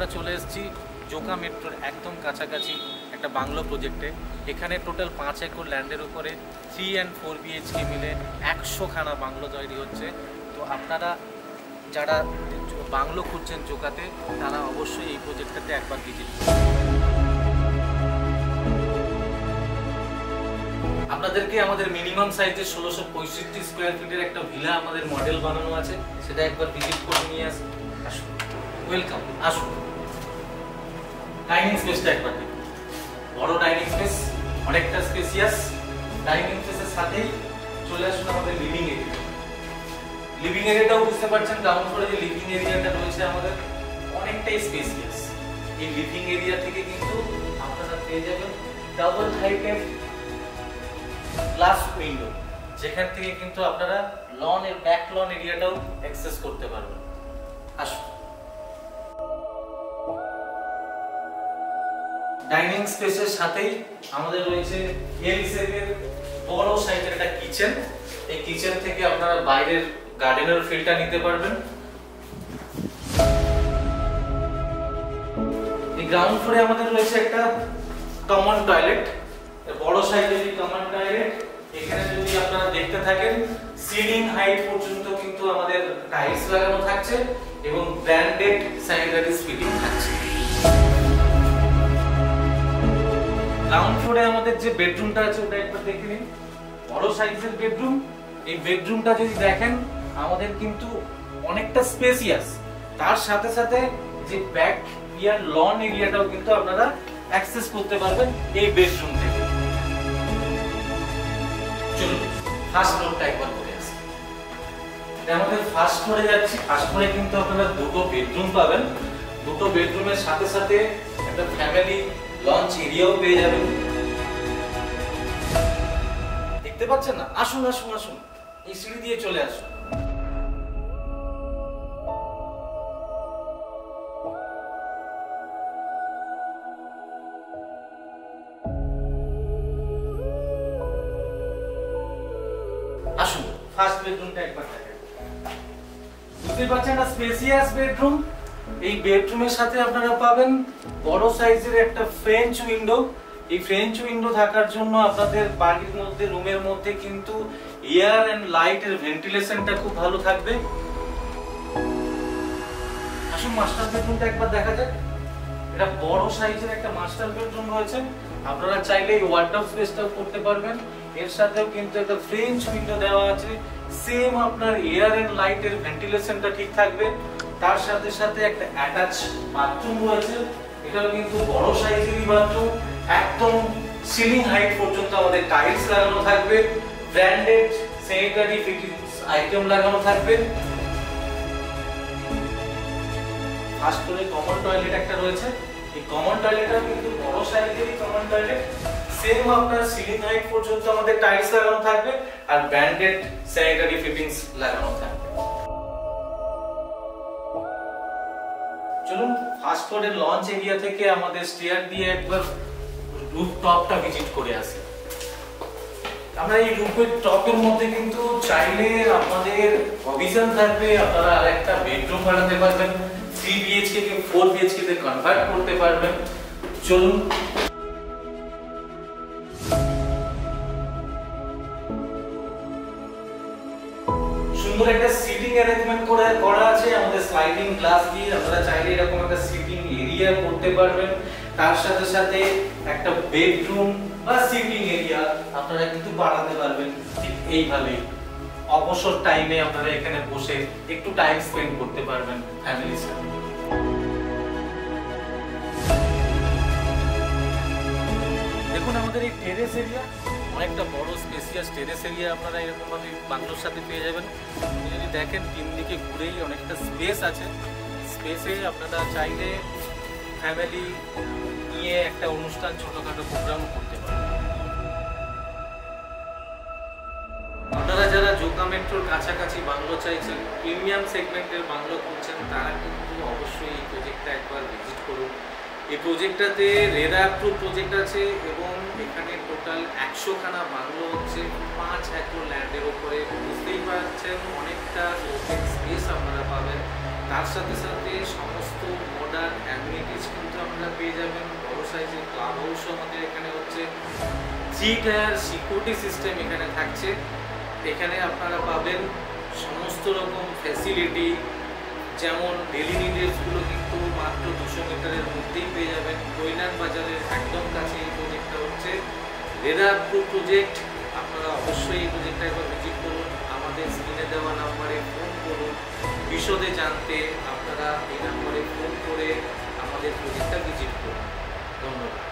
আমরা চলে এসেছি জোকা মেট্রোর একদম কাছাকাছি একটা বাংলো প্রজেক্টে। এখানে টোটাল 5 একর ল্যান্ডের উপরে 3 and 4 BHK মিলে 100খানা বাংলো তৈরি হচ্ছে। তো আপনারা যারা বাংলো খুঁজছেন জোকাতে, তারা অবশ্যই এই প্রজেক্টটাতে একবার ভিজিট করুন। আপনাদেরকে আমাদের মিনিমাম সাইজের 1665 স্কোয়ার ফিটের একটা ভিলা আমাদের মডেল বানানো আছে, সেটা একবার ভিজিট করে নিয়ে আসুন। ওয়েলকাম, আসুন। ডাইনিং স্পেসটা একবার দেখুন, বড় ডাইনিং স্পেস, অনেকটা স্পেসিয়াস। ডাইনিং স্পেসের সাথেই চলে আসুন আমাদের লিভিং এরিয়া। লিভিং এরিয়াটাও বুঝতে পারছেন, গ্রাউন্ড ফ্লোরে যে লিভিং এরিয়াটা রয়েছে আমাদের অনেকটাই স্পেসিয়াস। এই লিভিং এরিয়া থেকে কিন্তু আপনারা পেয়ে যাবেন ডাবল হাইটের গ্লাস উইন্ডো, যেখান থেকে কিন্তু আপনারা লন এর ব্যাক লন এরিয়াটাও অ্যাক্সেস করতে পারবেন। আসুন। ডাইনিং স্পেসের সাথেই আমাদের রয়েছে এল শেপের বড় সাইজের একটা কিচেন। এই কিচেন থেকে আপনারা বাইরের গার্ডেনের ফিলটা নিতে পারবেন। এই গ্রাউন্ড ফ্লোরে আমাদের রয়েছে একটা কমন টয়লেট, বড় সাইজের কমন টয়লেট। এখানে যদি আপনারা দেখতে থাকেন, সিলিং হাইট পর্যন্ত কিন্তু আমাদের টাইলস লাগানো থাকছে এবং ব্র্যান্ডেড স্যানিটারি ফিটিং থাকছে। গ্রাউন্ড ফ্লোরে আমাদের যে বেডরুমটা আছে ওটা একবার দেখে নিন, বড় সাইজের বেডরুম। এই বেডরুমটা যদি দেখেন আমাদের কিন্তু অনেকটা স্পেসিয়াস, তার সাথে সাথে যে ব্যাক ইয়ার লন এরিয়াটাও কিন্তু আপনারা অ্যাক্সেস করতে পারবেন এই বেডরুম থেকে। চলুন ফার্স্ট ফ্লোরটা একবার করে আসি। এটা আমাদের ফার্স্ট ফ্লোরে যাচ্ছি। ফার্স্ট ফ্লোরে কিন্তু আপনারা দুটো বেডরুম পাবেন। দুটো বেডরুমের সাথে সাথে একটা ফ্যামিলি লঞ্চ এরিয়াও পেয়ে যাবেন। দেখতে পাচ্ছেন না? আসুন আসুন আসুন, এই সিঁড়ি দিয়ে চলে আসুন। আসুন ফার্স্ট বেডরুমটা একবার দেখেন। বুঝতে পারছেন না? Spacious bedroom. এই বেডরুমের সাথে আপনারা পাবেন বড় সাইজের একটা ফ্রেঞ্চ উইন্ডো। এই ফ্রেঞ্চ উইন্ডো থাকার জন্য আপনাদের বাড়ির মধ্যে, রুমের মধ্যে কিন্তু এয়ার এন্ড লাইট এর ভেন্টিলেশনটা খুব ভালো থাকবে। আসুন মাস্টার বেডরুমটা একবার দেখা যাক। এটা বড় সাইজের একটা মাস্টার বেডরুম রয়েছে। আপনারা চাইলে এই ওয়ার্ডরোব স্পেসটাও করতে পারবেন। এর সাথেও কিন্তু একটা ফ্রেঞ্চ উইন্ডো দেওয়া আছে। সেম আপনার এয়ার এন্ড লাইট এর ভেন্টিলেশনটা ঠিক থাকবে। তার সাথে সাথে একটা অ্যাটাচ বাথরুম রয়েছে। এটাও কিন্তু বড় সাইজেরই বাথরুম। একদম সিলিং হাইট পর্যন্ত আমাদের টাইলস লাগানো থাকবে, ব্র্যান্ডেড স্যানিটারি ফিটিংস আইটেম লাগানো থাকবে। ফার্স্ট ফ্লোরে কমন টয়লেট একটা রয়েছে। এই কমন টয়লেটটা কিন্তু বড় সাইজেরই কমন টয়লেট। সেম আপনার সিলিং হাইট পর্যন্ত আমাদের টাইলস লাগানো থাকবে আর ব্র্যান্ডেড স্যানিটারি ফিটিংস লাগানো থাকবে। চলুন ফার্স্ট ফ্লোরের লঞ্চ এরিয়া থেকে আমাদের স্টেয়ার দিয়ে একবার রুফ টপটা ভিজিট করে আসি। আমরা এই রুফের টপের মধ্যে কিন্তু চাইলে আপনাদের প্রভিশন থাকবে, আপনারা আরেকটা বেডরুম বানাতে পারবেন। 3 BHK কে 4 BHK তে কনভার্ট করতে পারবেন। চলুন সুন্দর একটা সিটিং অ্যারেঞ্জমেন্ট করা আছে আমাদের স্লাইডিং গ্লাস দিয়ে। আপনারা চাইলে এরকম একটা সিটিং এরিয়া করতে পারবেন। তার সাথে সাথে একটা বেডরুম বা সিটিং এরিয়া আপনারা কিন্তু বানাতে পারবেন ঠিক এইভাবে। অবসর টাইমে আপনারা এখানে বসে একটু টাইম স্পেন্ড করতে পারবেন ফ্যামিলির সাথে। দেখুন আমাদের এই টেরেস এরিয়া অনেকটা বড় স্পেসিয়াস টেরেস এরিয়া আপনারা এরকম ভাবে বাংলোর সাথে পেয়ে যাবেন। যদি দেখেন তিন দিকে ঘুরেই অনেকটা স্পেস আছে। স্পেসে আপনারা চাইলে ফ্যামিলি নিয়ে একটা অনুষ্ঠান, ছোটখাটো প্রোগ্রাম করতে পারেন। আপনারা যারা জোকা মেট্রোর কাছাকাছি বাংলো চাইছেন, প্রিমিয়াম সেগমেন্টের বাংলো খুঁজছেন, তারা কিন্তু অবশ্যই এই প্রজেক্টটা একবার ভিজিট করুন। এই প্রজেক্টটাতে রেরা অ্যাপ্রুভ প্রজেক্ট আছে এবং এখানে টোটাল 100খানা বাংলো হচ্ছে 5 একর ল্যান্ডের উপরে। বুঝতেই পারছেন অনেকটা ওপেন স্পেস আপনারা পাবেন। তার সাথে সাথে সমস্ত মডার্ন অ্যামিনিটিস কিন্তু আপনারা পেয়ে যাবেন। বড় সাইজের ক্লাব হাউস আমাদের এখানে হচ্ছে, 3 টায়ার সিকিউরিটি সিস্টেম এখানে থাকছে। এখানে আপনারা পাবেন সমস্ত রকম ফ্যাসিলিটি, যেমন ডেলি নিডেসগুলো কিন্তু মাত্র 200 মিটারের মধ্যেই পেয়ে যাবেন। কৈলান বাজারের একদম কাছে এই প্রজেক্টটা হচ্ছে রেদারপুর প্রজেক্ট। আপনারা অবশ্যই এই প্রজেক্টটা একবার ভিজিট করুন, আমাদের স্ক্রিনে দেওয়া নাম্বারে ফোন করুন। বিশদে জানতে আপনারা এই নাম্বারে ফোন করে আমাদের প্রজেক্টটা ভিজিট করুন। ধন্যবাদ।